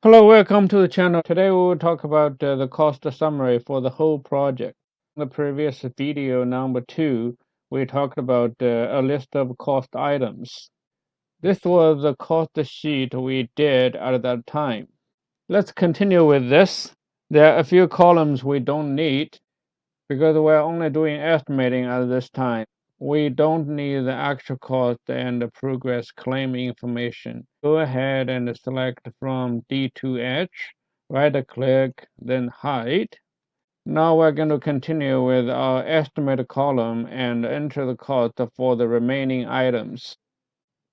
Hello, welcome to the channel. Today we will talk about the cost summary for the whole project. In the previous video number 2, we talked about a list of cost items. This was the cost sheet we did at that time. Let's continue with this. There are a few columns we don't need because we're only doing estimating at this time. We don't need the actual cost and the progress claim information. Go ahead and select from D2H, right click, then hide. Now we're going to continue with our estimate column and enter the cost for the remaining items.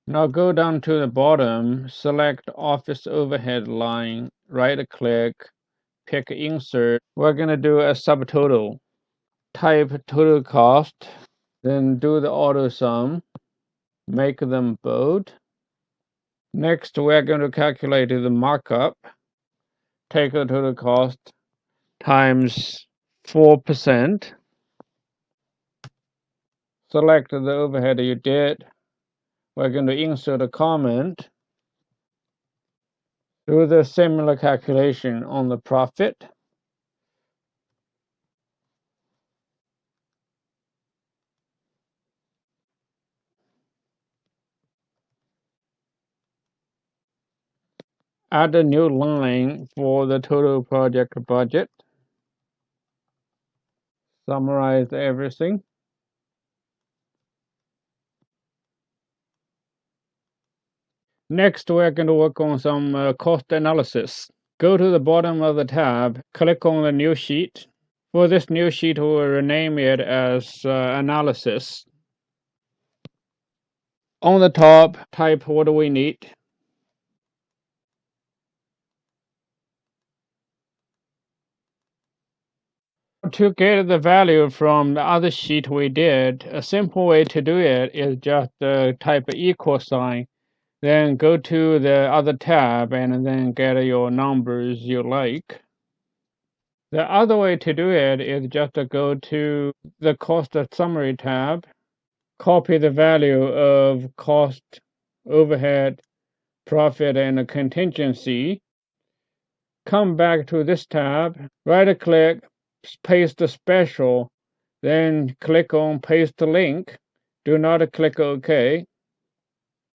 Now go down to the bottom, select office overhead line, right click, pick insert. We're going to do a subtotal. Type total cost, then do the AutoSum, make them bold. Next, we're going to calculate the markup. Take the total cost times 4%. Select the overhead you did. We're going to insert a comment. Do the similar calculation on the profit. Add a new line for the total project budget. Summarize everything. Next, we're going to work on some cost analysis. Go to the bottom of the tab, click on the new sheet. For this new sheet, we'll rename it as analysis. On the top, type what do we need. To get the value from the other sheet we did, a simple way to do it is just type equal sign, then go to the other tab and then get your numbers you like. The other way to do it is just to go to the cost summary tab, copy the value of cost, overhead, profit, and contingency. Come back to this tab, right click, paste the special, then click on paste link. Do not click OK.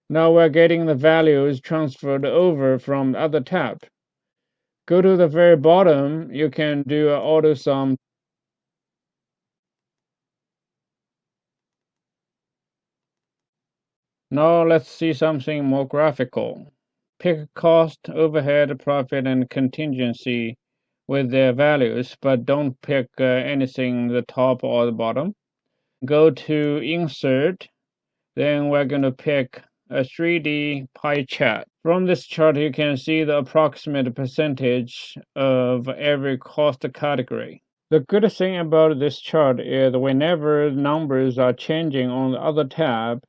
Now we're getting the values transferred over from the other tab. Go to the very bottom, you can do an AutoSum. Now let's see something more graphical. Pick cost, overhead, profit, and contingency with their values, but don't pick anything the top or the bottom. Go to Insert, then we're going to pick a 3D pie chart. From this chart, you can see the approximate percentage of every cost category. The good thing about this chart is whenever numbers are changing on the other tab,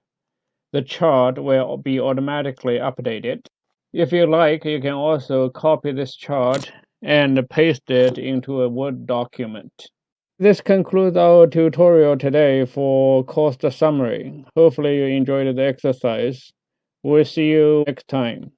the chart will be automatically updated. If you like, you can also copy this chart and paste it into a Word document. This concludes our tutorial today for cost summary. Hopefully you enjoyed the exercise. We'll see you next time.